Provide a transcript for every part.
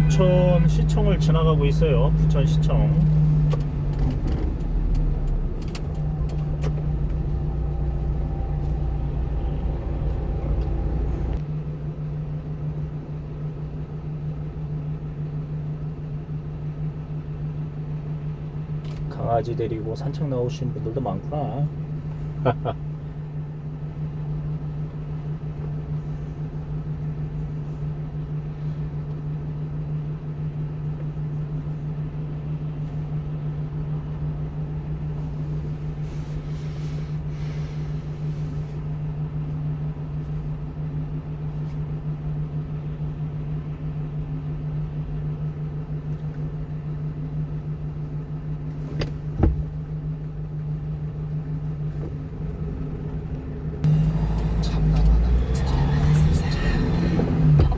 부천 시청을 지나가고 있어요. 부천 시청. 강아지 데리고 산책 나오신 분들도 많구나.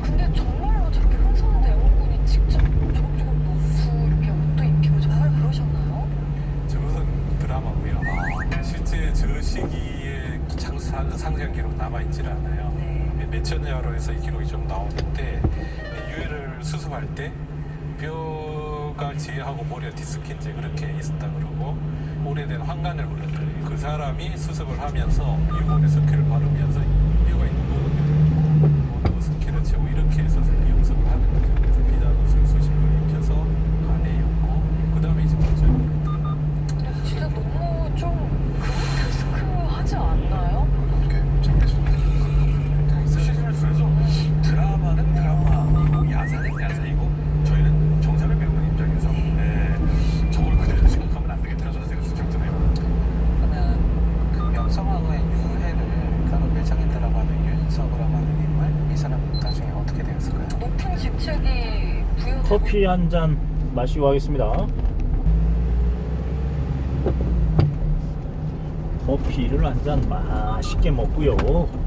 근데 정말로 저렇게 흥선대 영웅군이 직접 조급조급 놓고 이렇게 옷도 입히고 정말 그러셨나요? 저것은 드라마고요. 실제 저 시기에 상세한 기록 남아있지는 않아요. 네. 몇천 년에서의 기록이 좀 나오는데 유해를 수습할 때 뼈가 지하고 모래 디스크인지 그렇게 있었다 그러고 오래된 황간을 불렀더니 그 사람이 수습을 하면서 유골의 석회를 바르면서 뼈가 있는 부분을 석회를 채우고 이렇게 해서 영습을 하는 거죠. 그래서 비단옷을 수십 벌 입혀서 간에 입고 그 다음에 이제 먼저 근데 진짜 너무 좀 그로테스크하지 않나요? 그래서 드라마는 드라마이고 야사는 야사이고 저희는 정상을 배우는 입장에서 저걸 그대로 생각하면 안 되겠다는 생각이 좀 드네요. 저는 그 명성황후의 유해를 그런 매장에 들어가는 윤석이라고 하는 인물, 이 사람은 나중에 어떻게 되었을까요? 높은 직책이 부여되고 커피 한 잔 마시고 하겠습니다. 커피를 한 잔 맛있게 먹고요.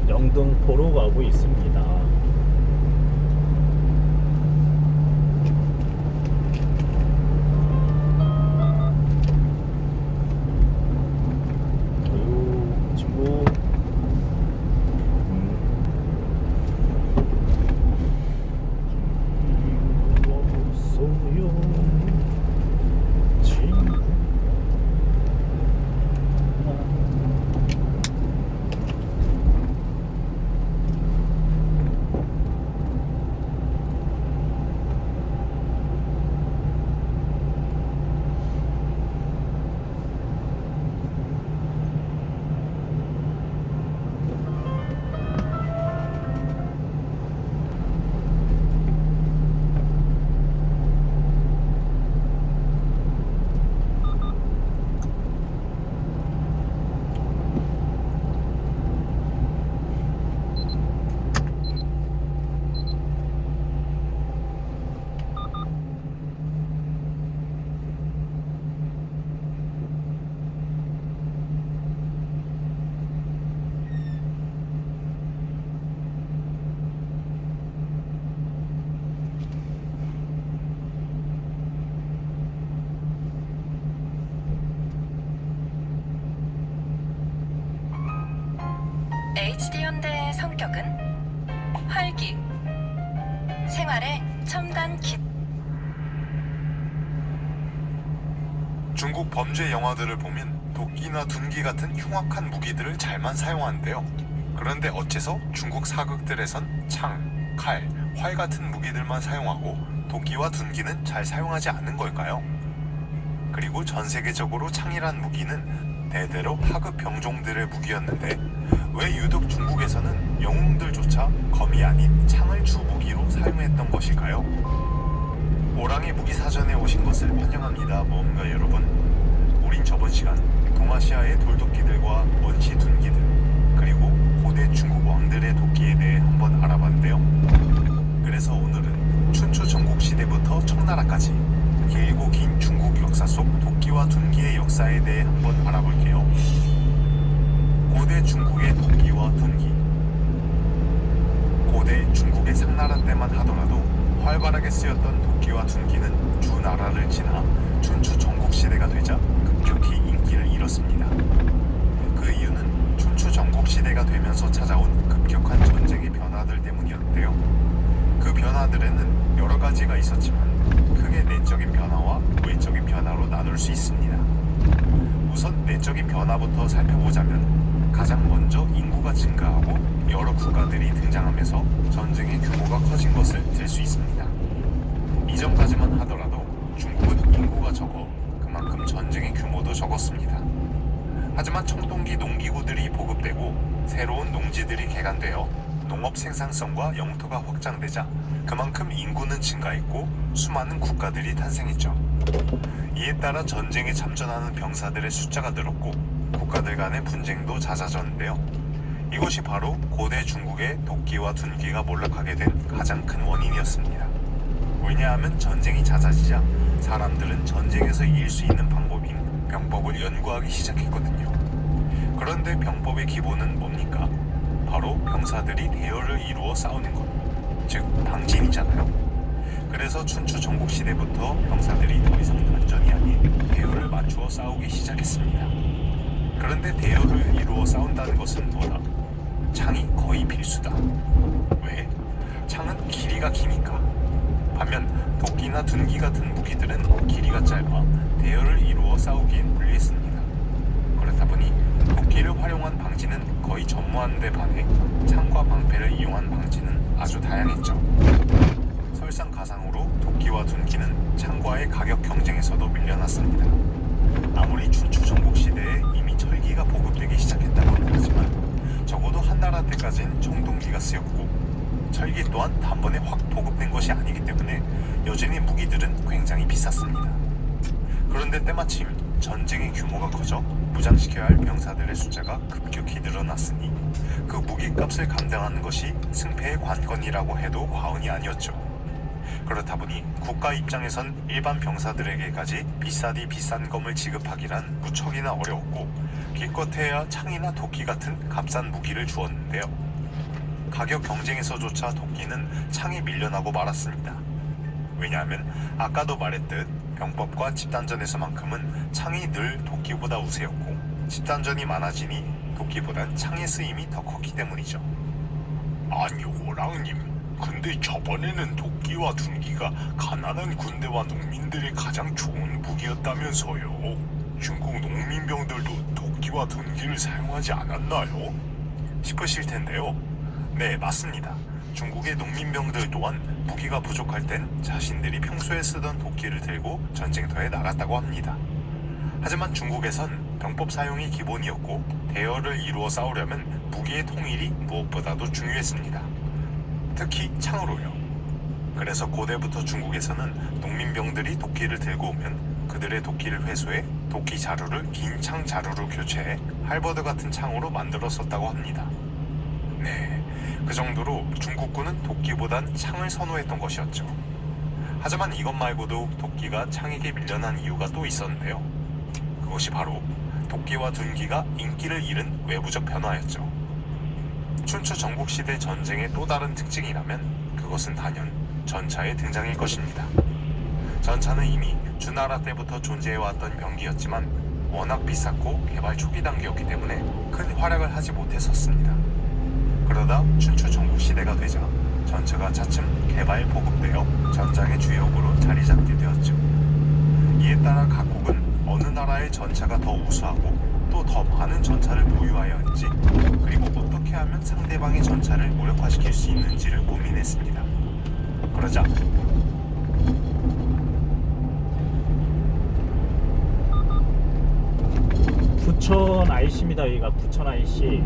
영등포로 가고 있습니다. 어유 친구. 없어요 친구. HD현대의 성격은 활기, 생활의 첨단 기 중국 범죄 영화들을 보면 도끼나 둔기 같은 흉악한 무기들을 잘만 사용하는데요. 그런데 어째서 중국 사극들에선 창, 칼, 활 같은 무기들만 사용하고 도끼와 둔기는 잘 사용하지 않는 걸까요? 그리고 전 세계적으로 창이란 무기는 대대로 하급 병종들의 무기였는데 왜 유독 중국에서는 영웅들조차 검이 아닌 창을 주 무기로 사용했던 것일까요? 오랑의 무기 사전에 오신 것을 환영합니다, 모험가 여러분. 우린 저번 시간 동아시아의 돌도끼들과 원시 둔기들 그리고 고대 중국 왕들의 도끼에 대해 한번 알아봤는데요. 그래서 오늘은 춘추 전국 시대부터 청나라까지 길고 긴 중국 역사 속 도끼와 둔기의 역사에 대해 한번 알아볼게요. 고대 중국의 도끼와 둔기. 고대 중국의 상나라 때만 하더라도 활발하게 쓰였던 도끼와 둔기는 주 나라를 지나 춘추 전국 시대가 되자 급격히 인기를 잃었습니다. 그 이유는 춘추 전국 시대가 되면서 찾아온 급격한 전쟁의 변화들 때문이었는데요. 변화들에는 여러 가지가 있었지만 크게 내적인 변화와 외적인 변화로 나눌 수 있습니다. 우선 내적인 변화부터 살펴보자면 가장 먼저 인구가 증가하고 여러 국가들이 등장하면서 전쟁의 규모가 커진 것을 들 수 있습니다. 이전까지만 하더라도 중국은 인구가 적어 그만큼 전쟁의 규모도 적었습니다. 하지만 청동기 농기구들이 보급되고 새로운 농지들이 개간되어 농업 생산성과 영토가 확장되자 그만큼 인구는 증가했고 수많은 국가들이 탄생했죠. 이에 따라 전쟁에 참전하는 병사들의 숫자가 늘었고 국가들 간의 분쟁도 잦아졌는데요. 이것이 바로 고대 중국의 도끼와 둔기가 몰락하게 된 가장 큰 원인이었습니다. 왜냐하면 전쟁이 잦아지자 사람들은 전쟁에서 이길 수 있는 방법인 병법을 연구하기 시작했거든요. 그런데 병법의 기본은 뭡니까? 바로 병사들이 대열을 이루어 싸우는 것, 즉 방진이잖아요. 그래서 춘추 전국시대부터 병사들이 더 이상 단전이 아닌 대열을 맞추어 싸우기 시작했습니다. 그런데 대열을 이루어 싸운다는 것은 뭐다? 창이 거의 필수다. 왜? 창은 길이가 기니까. 반면 도끼나 둔기 같은 무기들은 길이가 짧아 대열을 이루어 싸우기엔 불리했습니다. 그렇다 보니 도끼를 활용한 방지는 거의 전무한 데 반해 창과 방패를 이용한 방지는 아주 다양했죠. 설상가상으로 도끼와 둔기는 창과의 가격 경쟁에서도 밀려났습니다. 아무리 춘추 전국시대에 이미 철기가 보급되기 시작했다고는 하지만 적어도 한나라 때까지는 청동기가 쓰였고 철기 또한 단번에 확 보급된 것이 아니기 때문에 여전히 무기들은 굉장히 비쌌습니다. 그런데 때마침 전쟁의 규모가 커져 무장시켜야 할 병사들의 숫자가 급격히 늘어났으니 그 무기값을 감당하는 것이 승패의 관건이라고 해도 과언이 아니었죠. 그렇다 보니 국가 입장에선 일반 병사들에게까지 비싸디 비싼 검을 지급하기란 무척이나 어려웠고 기껏해야 창이나 도끼 같은 값싼 무기를 주었는데요. 가격 경쟁에서조차 도끼는 창에 밀려나고 말았습니다. 왜냐하면 아까도 말했듯 병법과 집단전에서만큼은 창이 늘 도끼보다 우세였고 집단전이 많아지니 도끼보단 창의 쓰임이 더 컸기 때문이죠. 아니 호랑님, 근데 저번에는 도끼와 둔기가 가난한 군대와 농민들의 가장 좋은 무기였다면서요. 중국 농민병들도 도끼와 둔기를 사용하지 않았나요? 싶으실 텐데요. 네, 맞습니다. 중국의 농민병들 또한 무기가 부족할 땐 자신들이 평소에 쓰던 도끼를 들고 전쟁터에 나갔다고 합니다. 하지만 중국에선 병법 사용이 기본이었고 대열을 이루어 싸우려면 무기의 통일이 무엇보다도 중요했습니다. 특히 창으로요. 그래서 고대부터 중국에서는 농민병들이 도끼를 들고 오면 그들의 도끼를 회수해 도끼 자루를 긴 창 자루로 교체해 할버드 같은 창으로 만들어 썼다고 합니다. 네, 그 정도로 중국군은 도끼보단 창을 선호했던 것이었죠. 하지만 이것 말고도 도끼가 창에게 밀려난 이유가 또 있었는데요. 그것이 바로 도끼와 둔기가 인기를 잃은 외부적 변화였죠. 춘추 전국시대 전쟁의 또 다른 특징이라면 그것은 단연 전차의 등장일 것입니다. 전차는 이미 주나라 때부터 존재해왔던 병기였지만 워낙 비쌌고 개발 초기 단계였기 때문에 큰 활약을 하지 못했었습니다. 그러다 춘추 전국시대가 되자 전차가 차츰 개발 보급되어 전장의 주역으로 자리 잡게 되었죠. 이에 따라 각국은 어느 나라의 전차가 더 우수하고 또 더 많은 전차를 보유하여야 할지 그리고 어떻게 하면 상대방의 전차를 무력화시킬 수 있는지를 고민했습니다. 그러자 부천 IC입니다. 여기가 부천 IC.